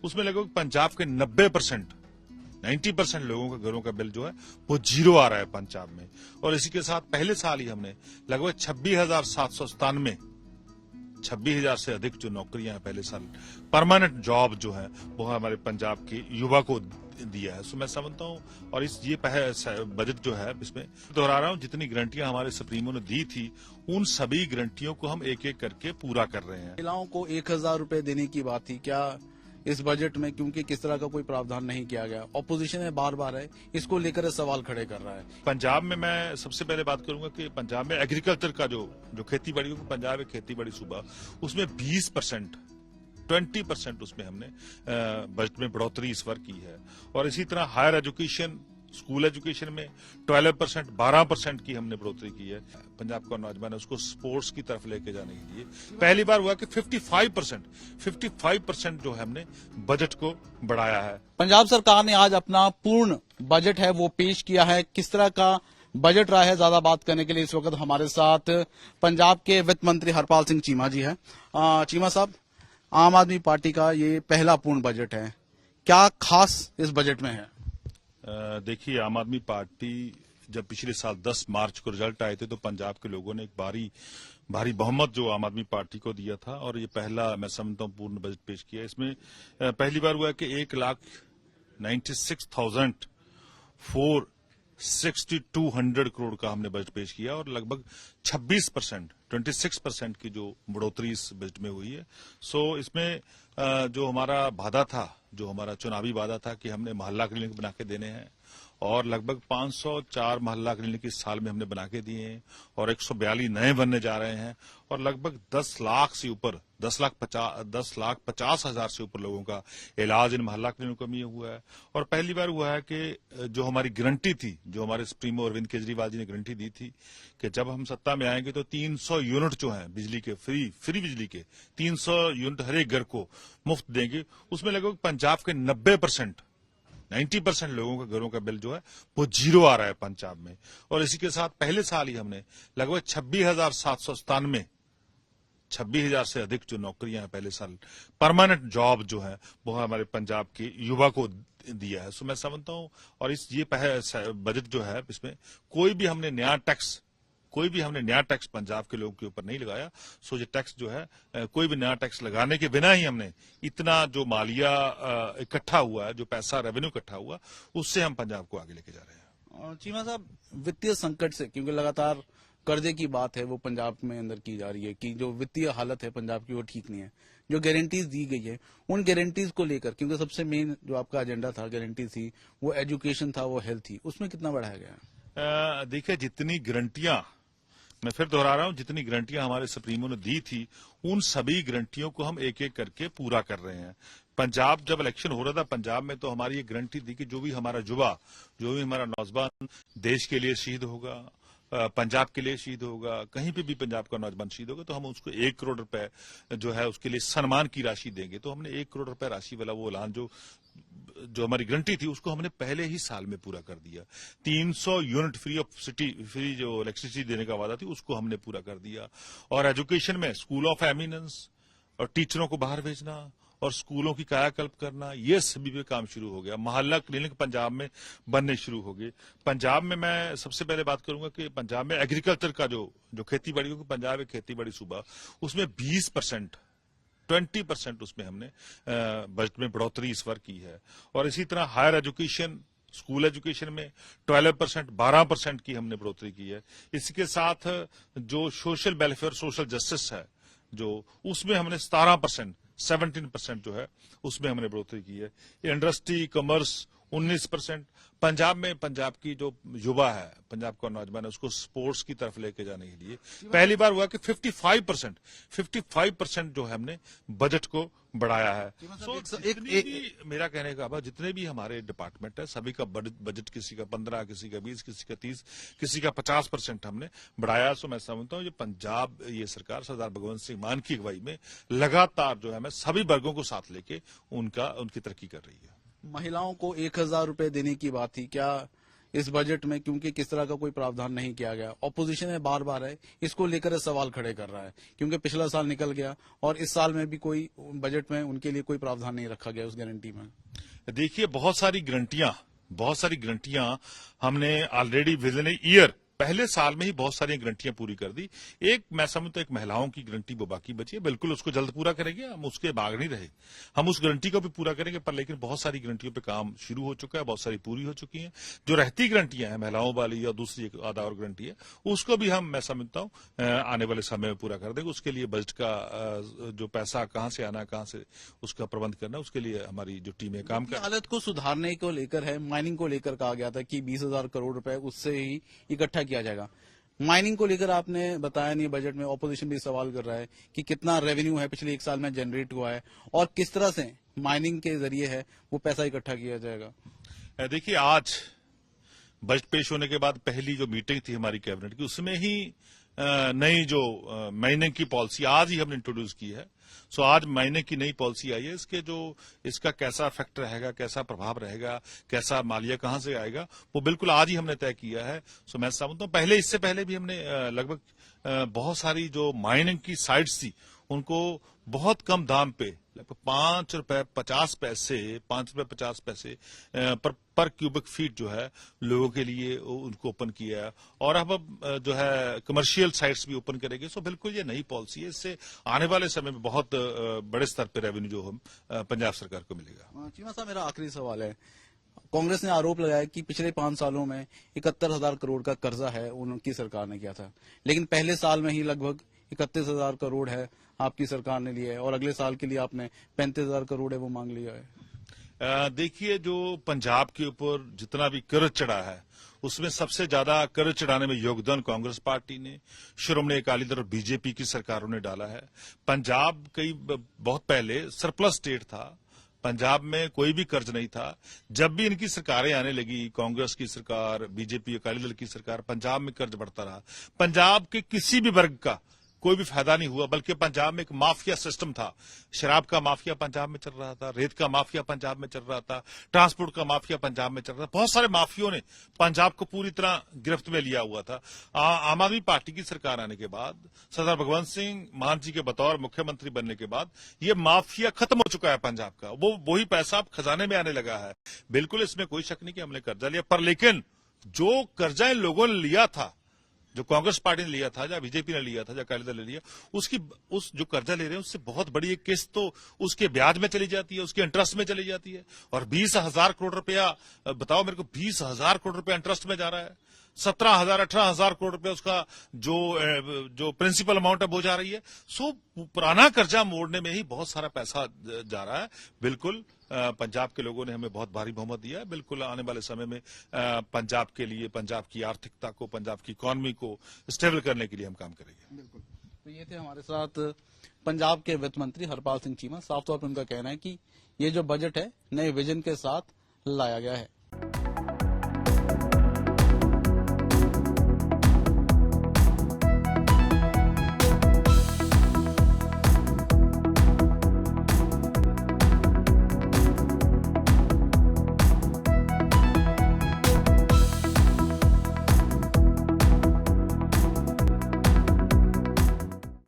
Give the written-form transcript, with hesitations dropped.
उसमें लगभग पंजाब के 90% लोगों के घरों का बिल जो है वो जीरो आ रहा है पंजाब में। और इसी के साथ पहले साल ही हमने लगभग 26,000 से अधिक जो नौकरियां हैं पहले साल परमानेंट जॉब जो है वो हमारे पंजाब के युवा को दिया है। सो मैं समझता हूँ और ये बजट जो है इसमें दोहरा रहा हूँ, जितनी गारंटियां हमारे सुप्रीमो ने दी थी उन सभी गारंटियों को हम एक एक करके पूरा कर रहे हैं। महिलाओं को 1,000 रुपए देने की बात थी, क्या इस बजट में, क्योंकि किस तरह का कोई प्रावधान नहीं किया गया, ऑपोजिशन में बार बार है इसको लेकर सवाल खड़े कर रहा है। पंजाब में मैं सबसे पहले बात करूंगा कि पंजाब में एग्रीकल्चर का जो खेती बाड़ी, पंजाब एक खेती बाड़ी सूबा, उसमें 20% उसमें हमने बजट में बढ़ोतरी इस बार की है। और इसी तरह हायर एजुकेशन, स्कूल एजुकेशन में 12%, 12% की हमने बढ़ोतरी की है। पंजाब का नौजवान है उसको स्पोर्ट्स की तरफ लेके जाने के लिए पहली बार हुआ कि 55% जो है हमने बजट को बढ़ाया है। पंजाब सरकार ने आज अपना पूर्ण बजट है वो पेश किया है। किस तरह का बजट रहा है, ज्यादा बात करने के लिए इस वक्त हमारे साथ पंजाब के वित्त मंत्री हरपाल सिंह चीमा जी हैं। चीमा साहब, आम आदमी पार्टी का ये पहला पूर्ण बजट है, क्या खास इस बजट में है? देखिए, आम आदमी पार्टी जब पिछले साल 10 मार्च को रिजल्ट आए थे तो पंजाब के लोगों ने एक भारी बहुमत जो आम आदमी पार्टी को दिया था और ये पहला मैं समझता हूँ पूर्ण बजट पेश किया। इसमें पहली बार हुआ कि 1,96,200 करोड़ का हमने बजट पेश किया और लगभग 26% की जो बढ़ोतरी इस बजट में हुई है। सो इसमें जो हमारा वादा था, जो हमारा चुनावी वादा था कि हमने मोहल्ला क्लिनिक बना के देने हैं और लगभग 504 मोहल्ला क्लिनिक इस साल में हमने बना के दिए हैं और 142 नए बनने जा रहे हैं और लगभग 10 लाख से ऊपर 10,50,000 से ऊपर लोगों का इलाज इन मोहल्ला क्लिनिकों में हुआ है। और पहली बार हुआ है कि जो हमारी गारंटी थी, जो हमारे सुप्रीमो अरविंद केजरीवाल जी ने गारंटी दी थी कि जब हम सत्ता में आएंगे तो 300 यूनिट जो हैं बिजली के फ्री बिजली के 300 यूनिट हर एक घर को मुफ्त देंगे। उसमें लगभग पंजाब के 90% लोगों के घरों का बिल जो है वो जीरो आ रहा है पंजाब में। और इसी के साथ पहले साल ही हमने लगभग 26,000 से अधिक जो नौकरियां हैं पहले साल परमानेंट जॉब जो है वो हमारे पंजाब के युवा को दिया है। सो मैं समझता हूँ और ये बजट जो है इसमें कोई भी हमने नया टैक्स पंजाब के लोगों के ऊपर नहीं लगाया। सो ये टैक्स जो है कोई भी नया टैक्स लगाने के बिना ही हमने इतना जो मालिया इकट्ठा हुआ है, जो पैसा रेवेन्यू इकट्ठा हुआ, उससे हम पंजाब को आगे लेके जा रहे हैं। चीमा साहब, वित्तीय संकट से, क्योंकि लगातार कर्जे की बात है वो पंजाब में अंदर की जा रही है कि जो वित्तीय हालत है पंजाब की वो ठीक नहीं है, जो गारंटीज दी गई है उन गारंटीज को लेकर, क्योंकि सबसे मेन जो आपका एजेंडा था, गारंटी थी, वो एजुकेशन था, वो हेल्थ थी, उसमें कितना बढ़ाया गया? देखिए, जितनी गारंटियां, मैं फिर दोहरा रहा हूं, जितनी गारंटियां हमारे सुप्रीमो ने दी थी उन सभी गारंटियों को हम एक एक करके पूरा कर रहे हैं। पंजाब जब इलेक्शन हो रहा था पंजाब में तो हमारी ये गारंटी थी कि जो भी हमारा युवा, जो भी हमारा नौजवान देश के लिए शहीद होगा, पंजाब के लिए शहीद होगा, कहीं पे भी पंजाब का नौजवान शहीद होगा तो हम उसको 1 करोड़ रुपए जो है उसके लिए सम्मान की राशि देंगे। तो हमने 1 करोड़ रुपए राशि वाला वो ऐलान जो हमारी गारंटी थी उसको हमने पहले ही साल में पूरा कर दिया। 300 यूनिट फ्री जो इलेक्ट्रिसिटी देने का वादा थी उसको हमने पूरा कर दिया। और एजुकेशन में स्कूल ऑफ एमिनेंस और टीचरों को बाहर भेजना और स्कूलों की कायाकल्प करना, ये सभी पे काम शुरू हो गया। मोहल्ला क्लिनिक पंजाब में बनने शुरू हो गए। पंजाब में मैं सबसे पहले बात करूंगा कि पंजाब में एग्रीकल्चर का जो खेती बाड़ी, पंजाब एक खेती बाड़ी सूबा, उसमें 20% उसमें हमने बजट में बढ़ोतरी इस बार की है। और इसी तरह हायर एजुकेशन, स्कूल एजुकेशन में 12%, 12% की हमने बढ़ोतरी की है। इसके साथ जो सोशल वेलफेयर, सोशल जस्टिस है जो, उसमें हमने 17% जो है उसमें हमने बढ़ोतरी की है। Industry, commerce 19%। पंजाब में पंजाब की जो युवा है, पंजाब का नौजवान है, उसको स्पोर्ट्स की तरफ लेके जाने के लिए पहली बार हुआ कि 55% जो है हमने बजट को बढ़ाया है। मेरा कहने का अब जितने भी हमारे डिपार्टमेंट है सभी का बजट, किसी का 15, किसी का 20, किसी का 30, किसी का 50% हमने बढ़ाया। सो मैं समझता हूँ ये पंजाब, ये सरकार सरदार भगवंत सिंह मान की अगुवाई में लगातार जो है मैं सभी वर्गों को साथ लेके उनकी तरक्की कर रही है। महिलाओं को 1,000 रुपए देने की बात थी, क्या इस बजट में, क्योंकि किस तरह का कोई प्रावधान नहीं किया गया। ऑपोजिशन में बार बार है इसको लेकर सवाल खड़े कर रहा है, क्योंकि पिछला साल निकल गया और इस साल में भी कोई बजट में उनके लिए कोई प्रावधान नहीं रखा गया उस गारंटी में। देखिए, बहुत सारी गारंटियां हमने ऑलरेडी विद इन ईयर पहले साल में ही बहुत सारी गारंटियां पूरी कर दी। एक मैं समझता हूं एक महिलाओं की गारंटी वो बाकी बची है, बिल्कुल उसको जल्द पूरा करेंगे, हम उसके भाग नहीं रहे, हम उस गारंटी को भी पूरा करेंगे। पर लेकिन बहुत सारी गारंटियों पे काम शुरू हो चुका है, बहुत सारी पूरी हो चुकी हैं। जो रहती गारंटियां हैं महिलाओं वाली या दूसरी एक आधा और गारंटी है, उसको भी हम मैं समझता हूं आने वाले समय में पूरा कर देंगे। उसके लिए बजट का जो पैसा कहां से आना है, कहां से उसका प्रबंध करना है, उसके लिए हमारी जो टीमें काम कर। हालत को सुधारने को लेकर है, माइनिंग को लेकर कहा गया था कि 20,000 करोड़ रुपए उससे ही इकट्ठा किया जाएगा। माइनिंग को लेकर आपने बताया नहीं बजट में, ऑपोजिशन भी सवाल कर रहा है कि कितना रेवेन्यू है पिछले एक साल में जनरेट हुआ है और किस तरह से माइनिंग के जरिए है वो पैसा इकट्ठा किया जाएगा। देखिए, आज बजट पेश होने के बाद पहली जो मीटिंग थी हमारी कैबिनेट की, उसमें ही नई जो माइनिंग की पॉलिसी आज ही हमने इंट्रोड्यूस की है। सो आज माइनिंग की नई पॉलिसी आई है, इसका कैसा इफेक्ट रहेगा, कैसा प्रभाव रहेगा, कैसा मालिया कहां से आएगा, वो बिल्कुल आज ही हमने तय किया है। सो मैं समझता हूं इससे पहले भी हमने लगभग बहुत सारी जो माइनिंग की साइट्स थी उनको बहुत कम दाम पे लगभग ₹5.50 पर क्यूबिक फीट जो है लोगों के लिए उनको ओपन किया है। और अब जो है कमर्शियल साइट्स भी ओपन करेंगे। सो बिल्कुल ये नई पॉलिसी है, इससे आने वाले समय में बहुत बड़े स्तर पर रेवेन्यू जो हम पंजाब सरकार को मिलेगा। चीमा साहब, मेरा आखिरी सवाल है, कांग्रेस ने आरोप लगाया कि पिछले 5 सालों में 71,000 करोड़ का कर्जा है उनकी सरकार ने किया था, लेकिन पहले साल में ही लगभग 31,000 करोड़ है आपकी सरकार ने लिया है और अगले साल के लिए आपने 35,000 करोड़ है वो मांग लिया है। देखिए, जो पंजाब के ऊपर जितना भी कर्ज चढ़ा है उसमें सबसे ज्यादा कर्ज चढ़ाने में योगदान कांग्रेस पार्टी ने, श्रोमणी अकाली दल और बीजेपी की सरकारों ने डाला है। पंजाब बहुत पहले सरप्लस स्टेट था, पंजाब में कोई भी कर्ज नहीं था। जब भी इनकी सरकारें आने लगी, कांग्रेस की सरकार, बीजेपी अकाली दल की सरकार, पंजाब में कर्ज बढ़ता रहा। पंजाब के किसी भी वर्ग का कोई भी फायदा नहीं हुआ, बल्कि पंजाब में एक माफिया सिस्टम था। शराब का माफिया पंजाब में चल रहा था, रेत का माफिया पंजाब में चल रहा था, ट्रांसपोर्ट का माफिया पंजाब में चल रहा था। बहुत सारे माफियों ने पंजाब को पूरी तरह गिरफ्त में लिया हुआ था। आम आदमी पार्टी की सरकार आने के बाद, सरदार भगवंत सिंह मान जी के बतौर मुख्यमंत्री बनने के बाद ये माफिया खत्म हो चुका है पंजाब का। वही पैसा अब खजाने में आने लगा है। बिल्कुल इसमें कोई शक नहीं कि हमने कर्जा लिया, पर लेकिन जो कर्जा इन लोगों ने लिया था, जो कांग्रेस पार्टी ने लिया था, या बीजेपी ने लिया था, या अकाली दल ने लिया, उस जो कर्जा ले रहे हैं उससे बहुत बड़ी एक किस्त तो उसके ब्याज में चली जाती है, उसके इंटरेस्ट में चली जाती है। और 20,000 करोड़ रुपया, बताओ मेरे को, 20,000 करोड़ रुपया इंटरेस्ट में जा रहा है। 17,000 18,000 करोड़ रुपया उसका जो प्रिंसिपल अमाउंट है वो जा रही है। सो पुराना कर्जा मोड़ने में ही बहुत सारा पैसा जा रहा है। बिल्कुल पंजाब के लोगों ने हमें बहुत भारी बहुमत दिया है। बिल्कुल आने वाले समय में पंजाब के लिए, पंजाब की आर्थिकता को, पंजाब की इकोनॉमी को स्टेबल करने के लिए हम काम करेंगे। बिल्कुल। तो ये थे हमारे साथ पंजाब के वित्त मंत्री हरपाल सिंह चीमा। साफ तौर पर उनका कहना है कि ये जो बजट है नए विजन के साथ लाया गया है।